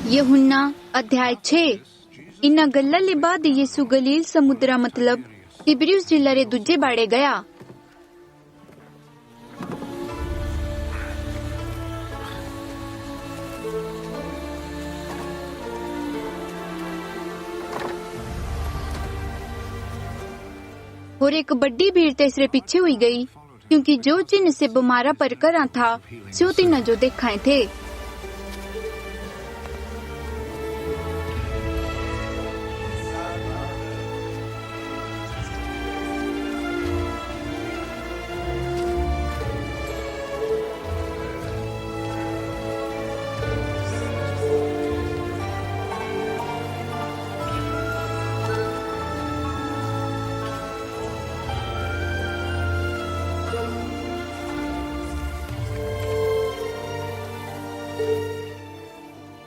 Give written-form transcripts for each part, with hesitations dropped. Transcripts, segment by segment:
यूहन्ना अध्याय 6। इन्ना गल्लां ले बाद यीशु गलील समुद्रा मतलब तिबिरियुस जिला रे दूजे बाड़े गया। और एक बड़ी भीड़ तेसरे पीछे हुई गई, क्योंकि जो चिन्ह से बीमारा पर करा था सो तिन्हां जो देखाए थे।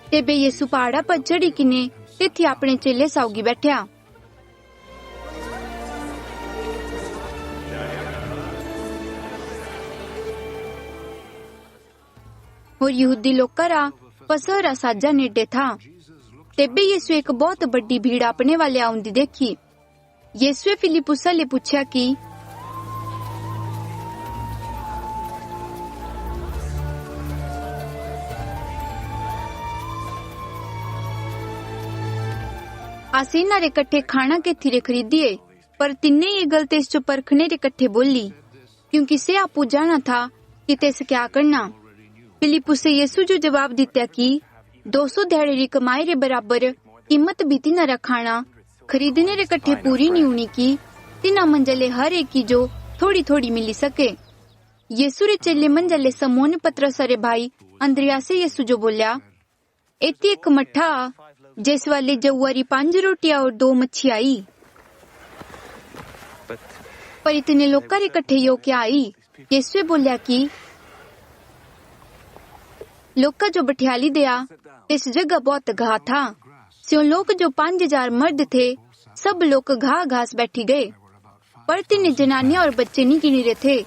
तेबे यीशु पहाड़ा पर चढ़ी किने तेथी अपने चेले साउगी बैठया। और यहूदी लोग रा फसह रा साजा नेड़े था। तेबे यीशु एक बहुत बड़ी भीड़ अपने वाले आउंदी देखी। यीशुए फिलिप्पुसा ले पूछया कि आसीना रे कट्ठे खाना के थिरे खरीदिए, पर तिन्ने ये गल तेस जो परखने रे कट्ठे बोली, क्योंकि से आपू जाना था कि तेस क्या करना। फिलिप्पुस से यीशु जो जवाब दित्या कि 200 दिहाड़े री कमाई रे बराबर कीमत भी तिन्हारा खाना खरीदने रे कट्ठे पूरी नहीं होनी की तिन्हा मंजले हर एक की जो थोड़ी थोड़ी मिली सके। यीशु रे चेले मंजले समौन पतरस रे भाई अंद्रियास से यीशु जो बोल्या, एती एक मट्ठा जिस वाले जवारी 5 रोटियां और 2 मच्छी आई, पर इतने लोग कर इकट्ठे यो क्या आई। यीशु बोलिया कि लोग का जो बठियाली दिया इस जगह बहुत घा था। स्यों लोग जो 5000 मर्द थे सब लोग घास बैठी गए, पर 3 जनानियां और बच्चे नहीं गिने रहे थे।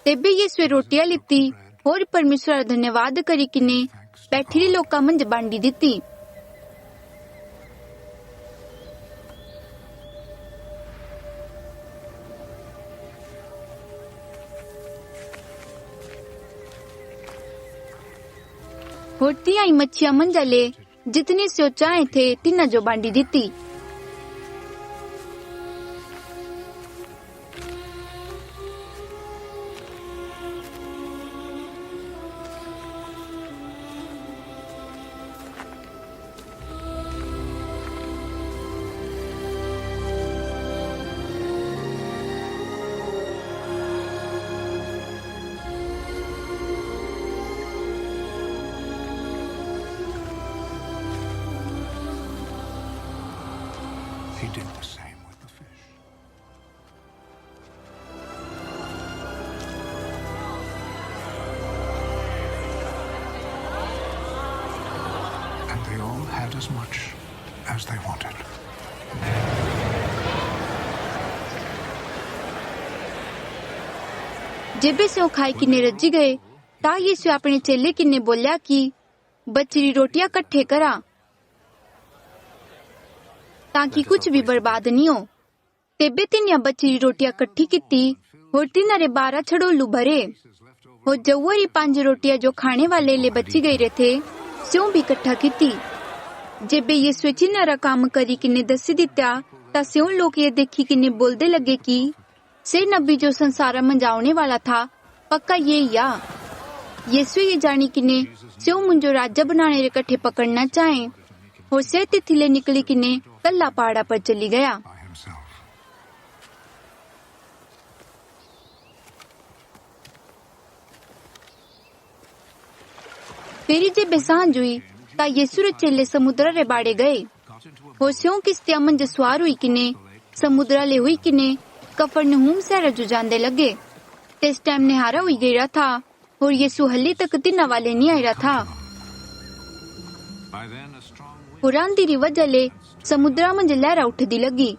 तेबे यीशुए रोटियां लित्ती और परमेश्वर धन्यवाद करी किने बैठी लोकां मंझ बांडी दित्ती। और 3 मच्छियां मंझले जितने से चाहे थे तिन्ना जो बांडी दित्ती। He did the same with the fish. And they all had as much as they wanted. जेबे से खाई किने रजी गए ता यीशु अपने चेले किने बोलिया कि बचरी रोटियां कट्ठे करा, ताकि कुछ भी बर्बाद नहीं हो। तेबे तिन्या बचरी रोटियां कट्ठी किती और 3 12 छड़ोलू भरे। और जवरी 5 रोटियां जो खाने वाले ले बची गई रहे थे स्यों भी इकट्ठा किती। जेबे यीशु चिन्ह काम करी किने दसी दित्या ता स्यों लोग ये देखी किने बोलदे लगे कि से नबी जो संसार में आने वाला था पक्का ये या। यीशु ये जानी किने स्यों मुंजो राजा बनाने रे कट्ठे पकड़ना चाहे और से तिथिले निकली किने कल्ला पहाड़ा पर चली गया। By himself. फेरी जेबे सांझ हुई ता यीशु रे चेले समुद्र रे बाड़े गए और स्यों किस्तियां मंझ सवार हुई किने समुद्र ले हुई किने कफरनहूम शहर जो जांदे लगे। इस टाइम निहारा हुई गया था और यीशु हल्ली तक तिन्ना वाले नहीं आया था। और आंधी री वजह ले समुद्रा मंझ लहरा उठदी लगी।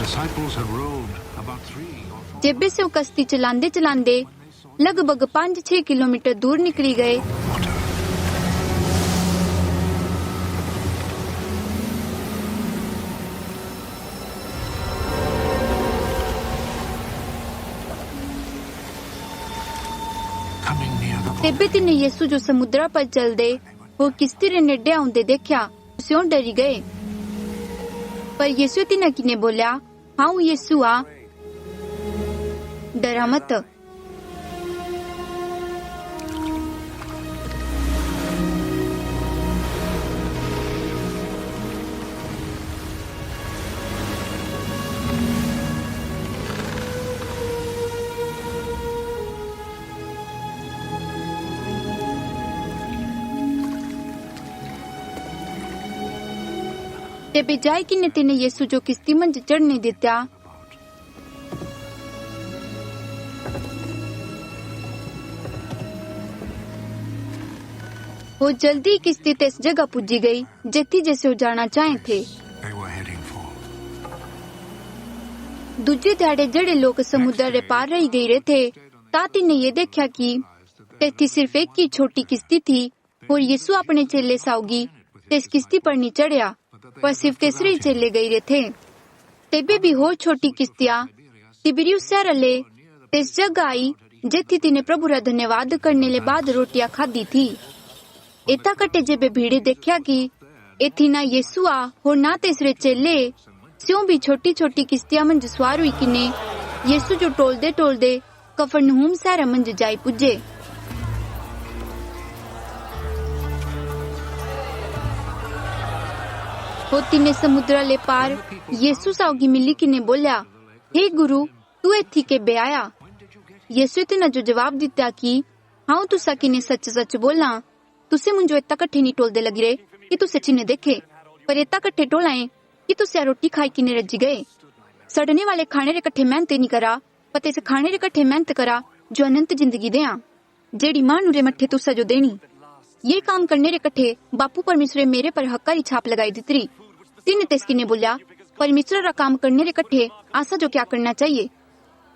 disciples had rowed about 3 or 4 जेबे से वो कश्ती चलांदे चलांदे लगभग 5-6 किलोमीटर दूर निकली गए। water. Coming near the boat, तेबे तिन्ने यीशु जो समुद्रा पर चलदे वो किश्ती रे नेड़े आउंदे देखा, स्यों डरी गए। पर यीशु तिन्हां किने बोल्या, हाउ यीशु आ, डरा मत। तेबे जाई किने तिने यीशु जो किश्ती मंज चढ़ने दित्या। वो जल्दी किश्ती तेस जगह पुजी गई जेथी जैसे वो जाना चाहे थे। they were heading for. दूजे ध्याड़े जड़े लोग समुद्र रे पार रही गई रहे थे, ताती ने ये देखा कि तेथी सिर्फ एक ही छोटी किश्ती थी और यीशु अपने चेले साउगी तेस किश्ती पर नहीं चढ़िया, पर सिर्फ तीसरे ही चेले गई रहे थे। तेबे भी होर छोटी किश्तियां तिबिरियुस शहर ले तेस जगह आई जेथी तिने प्रभु रा धन्यवाद करने ले बाद रोटियां खादी थी। एता कटे जेबे भीड़े देखा कि एथी ना यीशु आ और ना तीसरे चेले, स्यों भी छोटी छोटी किश्तियां मंज सवार हुई किने यीशु जो टोलदे टोलदे कफरनहूम शहर मंज जाई पुजे। वो तिने समुद्र ले पार यीशु साउगी मिली किने बोल्या, हे गुरु तू एथी के बे आया। यीशु तिना जो जवाब दिता कि हाउ तुसा किने सच सच बोला, तुसे मुंजो इतना कट्ठे नहीं टोलदे लगी रहे कि तुसे चिन्ह देखे, पर इतना कट्ठे टोलाए कि तुसे रोटी खाई किने रजी गए। सड़ने वाले खाने रे कट्ठे मेहनत नहीं करा, पते से खाने रे कट्ठे मेहनत करा जो अनंत जिंदगी देया, जेड़ी मानू रे मट्ठे तुसा जो देनी। ये काम करने रे कट्ठे बापू परमेश्वर मेरे पर हक्कारी छाप लगाई दितरी। तिने तेस किने बोल्या, परमेश्वर रा काम करने रे कट्ठे आसा जो क्या करना चाहिए।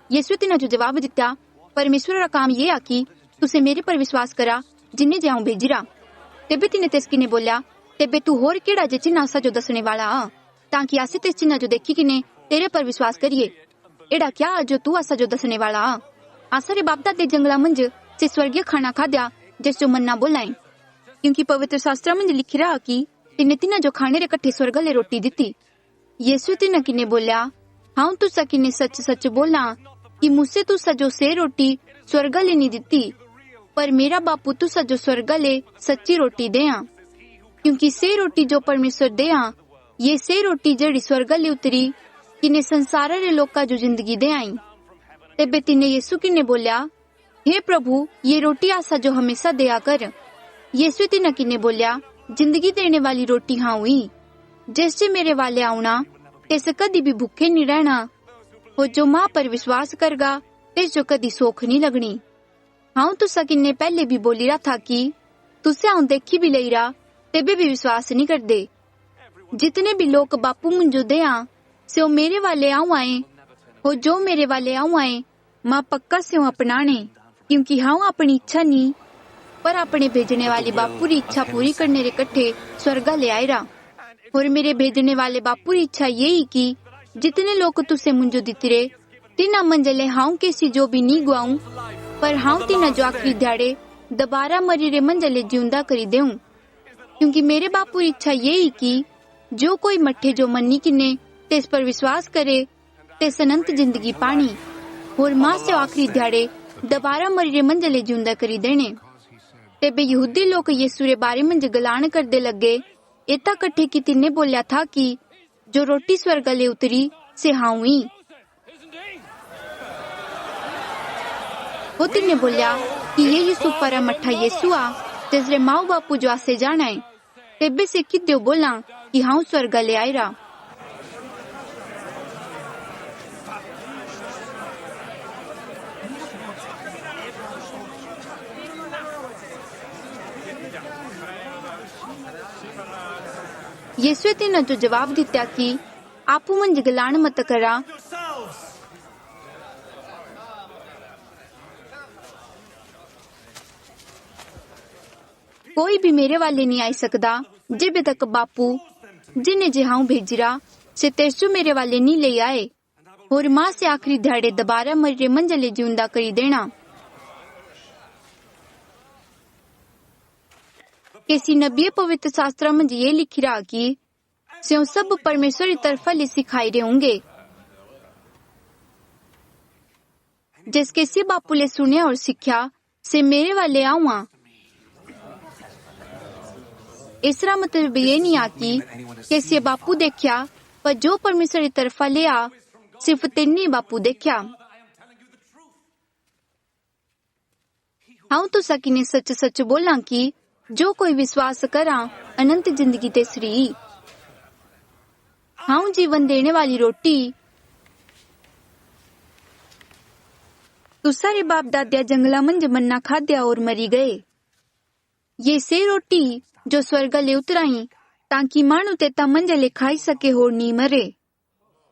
यीशु तिना जो जवाब दिता, परमेश्वर रा काम ये आ कि तुसे मेरे पर विश्वास करा जिन्ने जाऊं भेजिरा। तेबे तिने तेस किने बोल्या, तेबे तू होर केड़ा जे चिन्ह आसा जो दसने वाला आ, ताकि आसे तेस चिन्ह जो देखी किने तेरे पर विश्वास करिए। एड़ा क्या जो तू आसा जो दसने वाला आ। आसा रे बाप दादे जंगला मंज से स्वर्गीय खाना खाद्या जिस जो मन्ना बोलाई, क्योंकि पवित्र शास्त्र मंज लिखी रहा कि तिने तिना जो खाने रे कट्ठे स्वर्ग ले रोटी दिती। यीशु तिना किने बोल्या, हाउ तुसा किने सच सच बोला कि मुझसे तुसा जो से रोटी स्वर्ग ले नहीं दिती, पर मेरा बापू तुसा जो स्वर्ग ले सच्ची रोटी देया, क्योंकि से रोटी जो परमेश्वर देया ये से रोटी जड़ी स्वर्ग ले उतरी किने संसार रे लोका जो जिंदगी दे आई। तेबे तिने यीशु किने बोल्या, हे प्रभु ये रोटी आसा जो हमेशा दया कर। यीशु तिना किने बोल्या, जिंदगी देने वाली रोटी हाँ हुई, जैसे मेरे वाले आउना तेस कदी भी भूखे नहीं रहना, और जो माँ पर विश्वास करगा तेस जो कदी सोख नहीं लगनी। हाँ तुसा किन्ने पहले भी बोली रहा था कि तुसे आऊं देखी भी लई रहा तेबे भी विश्वास नहीं कर दे। जितने भी लोग बापू मुंजो दे से मेरे वाले आऊं आए, और जो मेरे वाले आऊं आए माँ पक्का से अपनाने, क्योंकि हाँ अपनी इच्छा नहीं पर अपने भेजने वाले बापू की इच्छा पूरी करने रे कट्ठे स्वर्गा ले आयरा। और मेरे भेजने वाले बापू की इच्छा यही कि जितने लोग तुसे मुंजो दितरे तिना मंजले हाउ केसी जो भी नी गुआऊं, पर हाउ तिना जो आखिरी ध्याड़े दोबारा मरी रे मंजले जिंदा करी देऊं। क्योंकि मेरे बापू की इच्छा यही कि जो कोई मट्ठे जो मन्नी किने तेस पर विश्वास करे तेस अनंत जिंदगी पानी, और माँ से आखिरी ध्याड़े दोबारा मरी रे मंजले जिंदा करी देने। तेबे यहूदी लोग यीशु रे बारे में गलान करदे लगे, इतना कट्ठे कि तिन्ने बोल्या था कि जो रोटी स्वर्ग ले उतरी से हाँ हुई। वो तिन्ने बोल्या कि ये यीशु पर मट्ठा यीशु आ जिसरे माऊ बापू जो आसे जाना है। तेबे से किद्यो बोला कि हाँ स्वर्ग ले आयरा। यीशु तिन्हां जो जवाब दिता कि आपू मंज गलान मत करा। कोई भी मेरे वाले नहीं आई सकदा जिबे तक बापू जिन्हें जे हाउ भेजिरा से तेसु मेरे वाले नहीं ले आए, और मां से आखिरी ध्याड़े दोबारा मरे मंजले जिंदा करी देना। किसी नबी पवित्र शास्त्र में ये लिखी रहा कि स्यों सब परमेश्वर की तरफ ले सिखाई रहे होंगे, जिसके से बापू ले सुने और सीखा से मेरे वाले आऊआ। इसरा मतलब ये नहीं आ कि कैसे बापू देखा, पर जो परमेश्वर की तरफ ले आ सिर्फ तेने बापू देखा। हाँ तो सकीने सच सच बोला कि जो कोई विश्वास करा अनंत जिंदगी ते श्री। हाँ जीवन देने वाली रोटी। तुसारे बाप दादिया जंगला मंज मन्ना खाद्या और मरी गए। ये से रोटी जो स्वर्ग ले उतराई ताकि मानू तेता मंजले खाई सके होर नी मरे।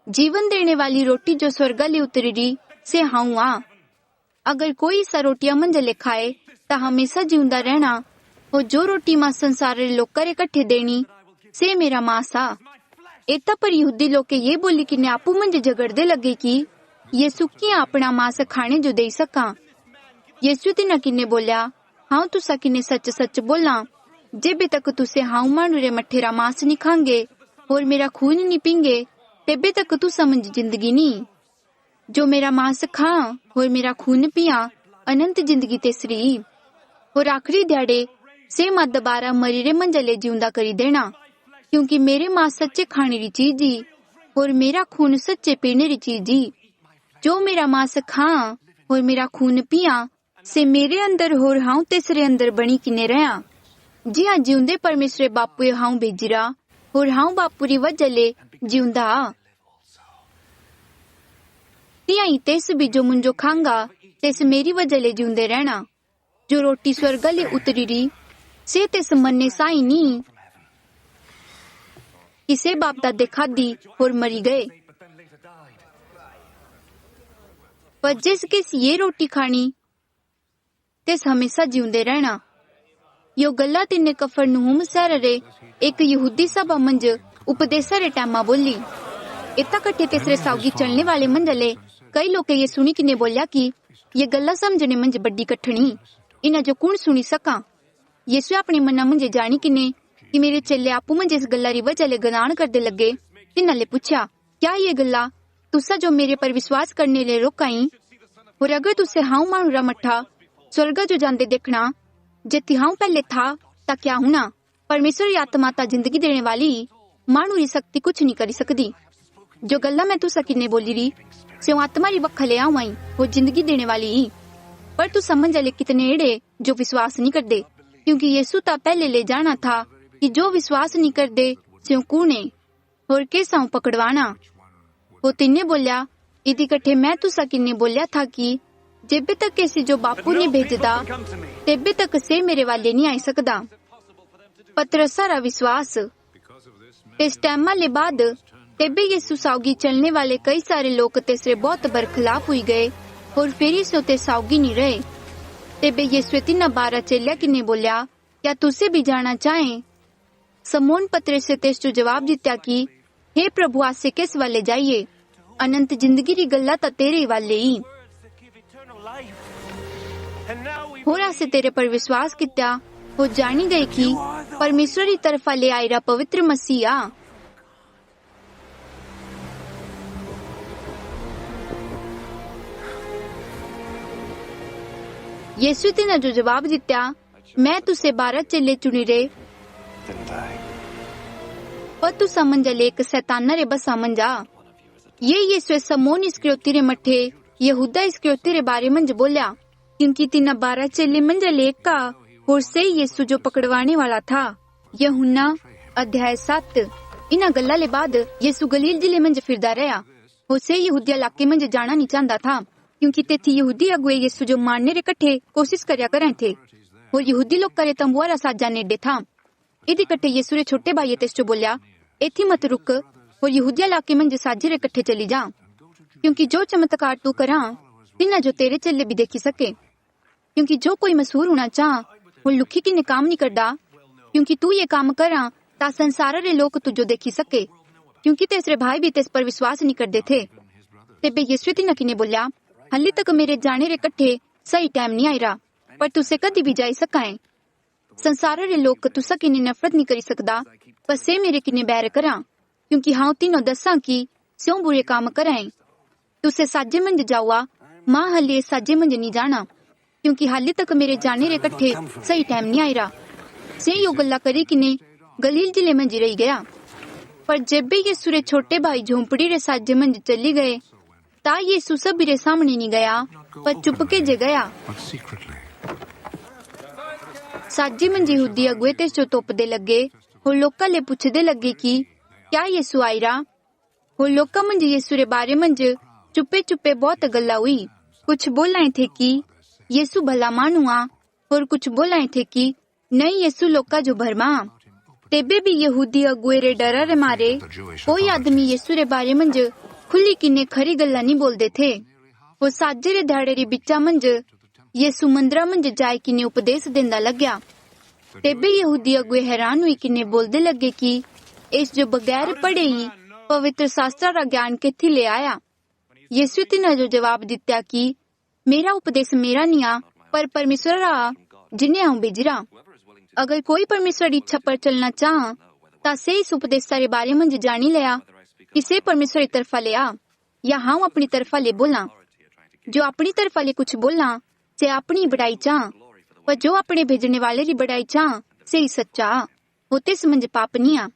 जीवन देने वाली रोटी जो स्वर्ग ले उतरी से हाउ आ। अगर कोई सा रोटियां मंजले खाए ता हमेशा जिंदा रहना, और जो रोटी मां संसार रे लोग करे इकट्ठे देनी से मेरा मांस आ। एता पर यहूदी लोग के ये बोली कि ने आपू मंज झगड़दे लगे कि यीशु किया अपना मांस खाने जो दे सका। यीशु तिना किन्ने बोलिया, हाँ तुसा किन्ने सच सच बोला, जेबे तक तुसे हाउ मानू रे मठेरा मांस नहीं खांगे और मेरा खून नहीं पींगे तेबे तक तू समझ जिंदगी नहीं। जो मेरा मांस खा और मेरा खून पिया अनंत जिंदगी ते श्री, और आखिरी ध्याड़े से मां दोबारा मरी रे मंजले जिंदा करी देना। क्योंकि मेरे मांस सच्चे खाने री चीज ही और मेरा खून सच्चे पीने री चीज ही। जो मेरा मांस खा और मेरा खून पिया से मेरे अंदर होर हाउ तेसरे अंदर बनी किने रहा। जी हाँ जिंदे परमेश्वर बापू हाउ भेजिरा और हाउ बापू री वजले जिंदा। तिया ही तेस भी जो मुंजो खांगा तेस मेरी वजले जिंदे रहना। जो रोटी स्वर्ग ले उतरी री से तेस मन्ने साई नी किसे बाप दादे खादी और मरी गए। पर जिसके ये रोटी खानी तेस हमेशा जिंदे रहना। यो गल्ला तिन्ने कफरनहूम शहर रे एक यहूदी सभा मंज उपदेश रे टाइमा बोली। इतना कट्ठे तेसरे साउगी चलने वाले मंजले कई लोग ये सुनी किने बोलिया कि ये गल्ला समझने मंज बड्डी कठणी, इना जो कौन सुनी सका। यीशु अपने मना मंजे जानी किने कि मेरे चेले आपू मंजे इस गल्ला री वजह ले गनान करदे लगे। तिन्हां ले पूछया, क्या ये गल्ला तुसा जो मेरे पर विश्वास करने ले रोकाई, और अगर तुसे हाउ मानू रा मठा स्वर्ग जो जांदे देखना जेती हाउ पहले था ता क्या होना। परमेश्वर की आत्मा ता जिंदगी देने वाली, मानू री शक्ति कुछ नहीं करी सकदी। जो गल्ला मैं तुसा किन्ने बोली री से आत्मा री वख ले आवाई वो जिंदगी देने वाली। पर तू समझ ले कितने एड़े जो विश्वास नहीं करदे, क्योंकि यीशु ता पहले ले जाना था कि जो विश्वास नहीं करदे स्यों कूने और कैसा पकड़वाना। वो तिन्ने बोलिया, इदी कट्ठे मैं तुसा किन्ने बोलिया था कि जेबे तक कैसी जो बापू ने भेजदा तेबे तक से मेरे वाले नहीं आई सकदा। पतरस सारा विश्वास इस टाइम ले बाद तेबे यीशु साउगी चलने वाले कई सारे लोग तेसरे बहुत बरखलाफ हुई गए और फिर इसे ते साउगी नहीं रहे। तेबे यीशु तिना 12 चेलिया किन्ने बोलिया, क्या तुसे भी जाना चाहे। समोन पतरस से तेस जो जवाब दित्या कि हे प्रभु आज से किस वाले जाइए, अनंत जिंदगी री गल्ला ता तेरे वाले ही। होरा से तेरे पर विश्वास कित्या हो जानी गई कि परमेश्वर की तरफा ले आयरा पवित्र मसीहा। यीशु ने जो जवाब दित्या, मैं तुसे 12 चेले चुनी रे, पर तू समझ ले एक शैतान रे बस समझ आ। ये यीशु समोन इस्करियोती रे मठे यहूदा इस्करियोती रे बारे मंज बोलिया, क्योंकि तिना 12 चेले मंज एक का और से यीशु जो पकड़वाने वाला था। यूहन्ना अध्याय 7। इना गल्ला ले बाद यीशु गलील जिले मंज फिरदा रहा और से यहूदिया इलाके मंज जाना नहीं चाहता था, क्योंकि तेथी यहूदी अगुए यीशु जो मारने रे कट्ठे कोशिश करया करे थे और यहूदी लोग करे तंबुआ रा साजा नेड़े था। इदी कट्ठे यीशु रे छोटे भाई तेस जो बोलिया, एथी मत रुक, और यहूदिया इलाके मं साजे रे कट्ठे चली जा, क्योंकि जो चमत्कार तू करा तिना जो तेरे चेले भी देखी सके। क्योंकि जो कोई मशहूर होना चाह वो लुखी किन्ने काम नहीं करदा, क्योंकि तू ये काम करा ता संसार रे लोग तुझो देखी सके, क्योंकि तेरे भाई भी तेस पर विश्वास नहीं करते थे। तेबे यीशु तिन्हां किन्ने बोल्या, हाली तक मेरे जाने रे कट्ठे सही टाइम नहीं आईरा, पर तुसे कदी भी जाई सकाए। संसार रे लोग तुसा किन्ने नफरत नहीं करी सकदा, पर से मेरे किन्ने बैर करा, क्योंकि हाँ तीनों दसा कि स्यों बुरे काम कराए। तुसे साजे मंज जाओआ, मां हाली साजे मंज नहीं जाना, क्योंकि हाली तक मेरे जाने रे कट्ठे सही टाइम नहीं आईरा। से यो गल्ला करी किन्ने गलील जिले मंज रही गया। पर जेबे यीशु रे छोटे भाई झोंपड़ी रे साजे मंज चली गए, ता यीशु सभी रे सामने नहीं गया, पर चुपके जे गया। but secretly. साजी मंज यहूदी अगुए ते जो तोपदे लगे, और लोका ले पुछदे लगे कि क्या यीशु आईरा। और लोका मंज यीशु रे बारे मंज चुपे चुपे बहुत गल्ला हुई। कुछ बोलाए थे कि यीशु भला मानुआ, और कुछ बोलाए थे कि नहीं यीशु लोका जो भरमा। तेबे भी यहूदी अगुए रे डरा रे मारे कोई आदमी यीशु रे बारे मंज खुली किन्ने खरी गल्ला नहीं बोलदे थे। वो साजे रे ध्याड़े रे बिचा मंज यीशु मंदिरा मंज जाए किन्ने उपदेश देंदा लग्या। तेबे यहूदी अगुए हैरान हुई किन्ने बोलदे लगे कि इस जो बगैर पढ़े ही पवित्र शास्त्र रा ज्ञान केथी ले आया। यीशु तिन्हां जो जवाब दित्या कि मेरा उपदेश मेरा नहीं आ, पर परमेश्वर रा जिन्हें आऊं भेजिरा। अगर कोई परमेश्वर इच्छा पर चलना चाह ता से इस उपदेश रे बारे मंज जानी लिया कि से परमेश्वर की तरफा ले आ, या हाँ अपनी तरफा ले बोला। जो अपनी तरफा ले कुछ बोला से अपनी बड़ाई चाह, पर जो अपने भेजने वाले री बड़ाई चाह से ही सच्चा होते समझ पाप नहीं आ।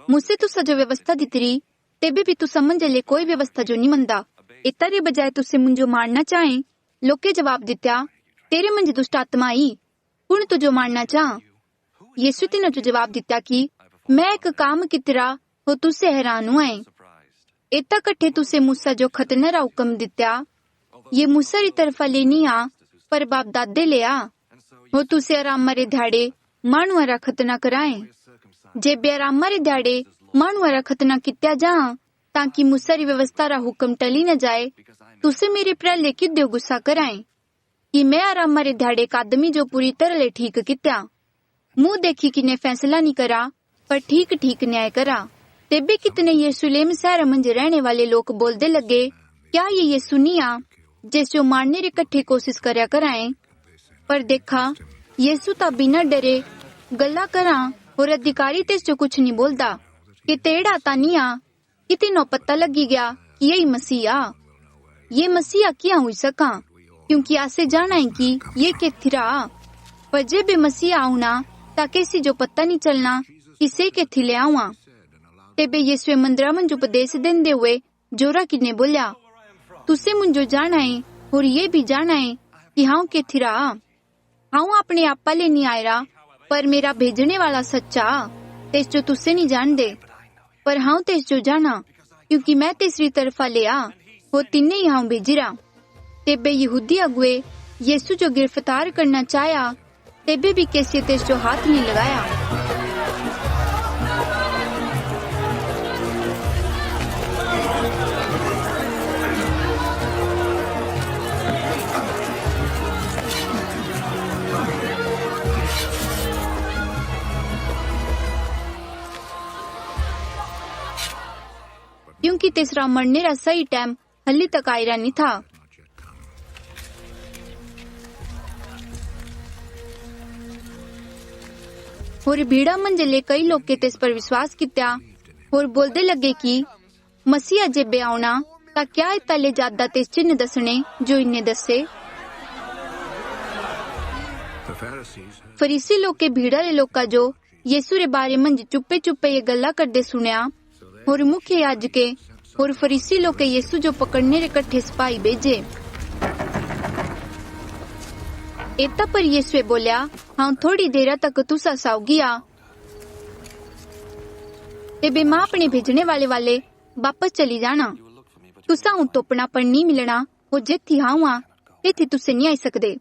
मुझसे तुसा जो व्यवस्था दितरी तेबे भी तू समझ ले कोई व्यवस्था जो नहीं मनदा। इतना रे बजाय तुझसे मुझे मारना चाहे। लोके जवाब दित्या, तेरे मंज दुष्ट आत्मा आई, कुण तुझो मारना चाह। यीशु तिन्हां जो जवाब दित्या कि मैं एक काम कितरा हो तुझसे हैरान हुआ है। इतना कट्ठे तुझसे मूसा जो खतना रा हुक्म दित्या, ये मूसा री तरफा लेनी आ, पर बाप दादे ले आ। हो तुझसे आराम रे ध्याड़े मानू रा खतना कराए। जेबे आराम रे ध्याड़े मानू रा खतना कित्या जा, ताकि मूसा री व्यवस्था रा हुक्म टली न जाए, तुझसे मेरे प्रहले किद्यो गुस्सा कराए कि मैं आराम रे ध्याड़े का आदमी जो पूरी तरह ले ठीक कित्या। मुंह देखी किने फैसला नहीं करा, पर ठीक ठीक न्याय करा। तेबे कितने यरूशलेम शहर मंज रहने वाले लोग बोलदे लगे, क्या ये यीशु नहीं आ जिस जो मारने रे कट्ठे कोशिश करया कराए। पर देखा यीशु ता बिना डरे गल्ला करा, और अधिकारी तेस जो कुछ नहीं बोलदा कि तेड़ा ता नहीं आ कि तीनों पता लगी गया कि यही मसीहा। ये मसीहा क्या हुई सका, क्योंकि आसे जाना है कि ये केथिरा। पर जब भी मसीहा आउना ता कैसी जो पता नहीं चलना कि से केथी ले आवा। तेबे यीशु मंदिरा मंज उपदेश देंदे हुए जोरा किने बोल्या, तुसे मुझो जाना है और ये भी जाना है कि हाँ केथिरा। हाँ अपने आपा ले नहीं आयरा, पर मेरा भेजने वाला सच्चा तेस जो तुसे नहीं जान दे। पर हाँ तेस जो जाना, क्योंकि मैं तेसरी तरफा ले आ, वो तिन्ने ही हाँ भेजिरा। तेबे यहूदी अगुए यीशु जो गिरफ्तार करना चाया, तेबे भी कैसे तेस जो हाथ नहीं लगाया। क्योंकि तीसरा मरने रा सही टाइम हल्ली तक आयरा नहीं था। और भीड़ा मंजले कई लोग के तेस पर विश्वास कित्या और बोलदे लगे कि मसीहा जेबे आउना ता क्या इतले ज्यादा तेस चिन्ह दसने जो इन्हें दसे। फरीसी लोग के भीड़ा रे लोग का जो यीशु रे बारे मंज चुप्पे चुप्पे ये गल्ला करदे सुनया, और मुख्य याजके और फरीसी लोग के यीशु जो पकड़ने रे कट्ठे सिपाही भेजे। एता पर यीशु बोल्या, हाँ थोड़ी देर तक तुसा साउगिया। तेबे मां अपने भेजने वाले वापस चली जाना। तुसा हूं तोपना पर नहीं मिलना, वो जेथी हाँ हुआ तेथी तुसे नहीं आई सकदे।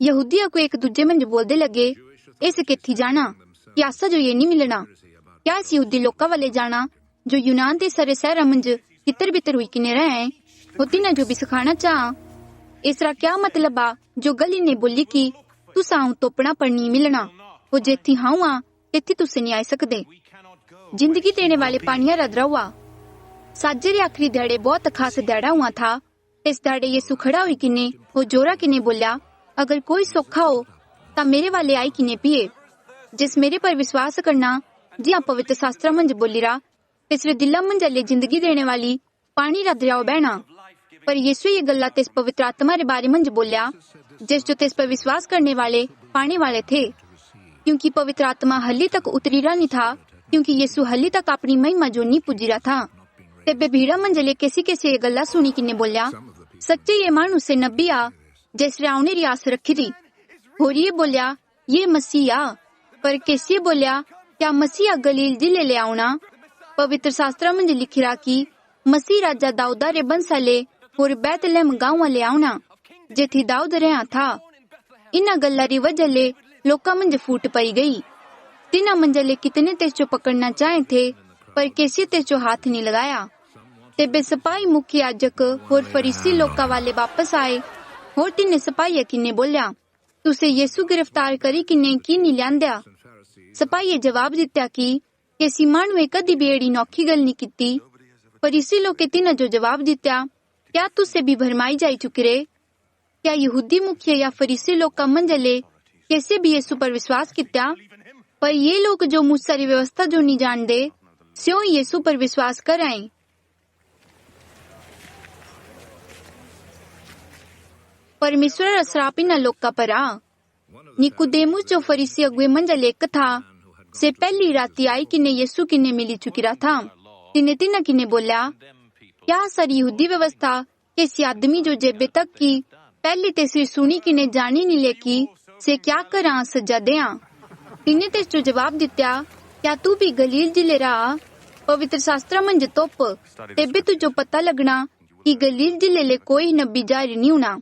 यहूदिया को एक दूजे मंज बोलदे लगे, ऐसे केथी जाना कि आसा जो ये नहीं मिलना। क्या इस यहूदी लोका वाले जाना जो यूनान दे सारे शहरा मंज तितर बितर हुई किने रहे हो तिन्हां जो भी सिखाना चाह। इसरा क्या मतलब आ जो गली ने बोली कि तुसा आऊं तोपना पर नहीं मिलना, वो जेथी हाऊ आ तेथी तुसे नहीं आई सकदे। जिंदगी देने वाले पानिया रदरा हुआ। साजे रे आखिरी ध्याड़े बहुत खास ध्याड़ा हुआ था। इस ध्याड़े यीशु खड़ा हुई किने वो जोरा किने बोलिया, अगर कोई सोखा हो ता मेरे वाले आई किने पिए। जिस मेरे पर विश्वास करना जिया पवित्र शास्त्र मंज बोली रा तिसरे दिला मंज ले जिंदगी देने वाली पानी रा दरिया बहना। पर यीशु ये गल्ला तिस पवित्र आत्मा रे बारे मंज बोलिया जिस जो तिस पर विश्वास करने वाले पाने वाले थे, क्योंकि पवित्र आत्मा हली तक उतरी रहा नहीं था, क्योंकि यीशु हली तक अपनी महिमा जो नहीं पुजी रहा था। तेबे भीड़ा मंजले कैसी कैसी ये गल्ला सुनी किने बोलिया, सच्चे ये मानू से नबी आ जिस आउने री आस रखी थी। होर ये बोलिया ये मसीह आ। पर कैसी बोलिया क्या मसीह गलील जिले ले आउना। पवित्र शास्त्र मंज लिखी रहा कि मसीह राजा दाऊदा रे बंसाले होर बैतलहम गांव ले आउना जेथी दाऊद रहा था। इना गल्ला री वजह ले लोका मंज फूट पई गई। तिना मंजले कितने तेज जो पकड़ना चाहे थे, पर कैसी तेज जो हाथ नहीं लगाया। तेबे सिपाही मुख्य याजक होर फरीसी लोका वाले वापस आए होर तिन्ने सिपाही किन्ने बोलिया, तुसे यीशु गिरफ्तार करी किन्ने की नहीं लियांदा। सिपाही जवाब दित्या कि कैसी मानवे कदी भी एड़ी नौखी गल नहीं कीती। फरीसी लोके तिन्हां जो जवाब दित्या, क्या तुसे भी भरमाई जाई चुके रे? क्या यहूदी मुखिया या फरीसी लोग का मंजले कैसे भी यीशु पर विश्वास कित्या? पर ये लोग जो मूसा री व्यवस्था जो नहीं जानते स्यों यीशु पर विश्वास कर आए। परमेश्वर श्राप इन लोग का परा। निकुदेमुस जो फरीसी अगुए मंजले एक था से पहली राती आई किने यीशु किने मिली चुकी रहा था। तिने तिन्हां किने बोलिया, क्या सर यहूदी व्यवस्था किसी आदमी जो जेबे तक की पहली तेसरी सुनी किने जानी नहीं लेकी से क्या करा सजा देया। तिने तेस जो जवाब दित्या, क्या तू भी गलील जिले रहा? पवित्र शास्त्र मंज तोप तेबे तुझो पता लगना कि गलील जिले ले कोई नबी जारी नहीं होना।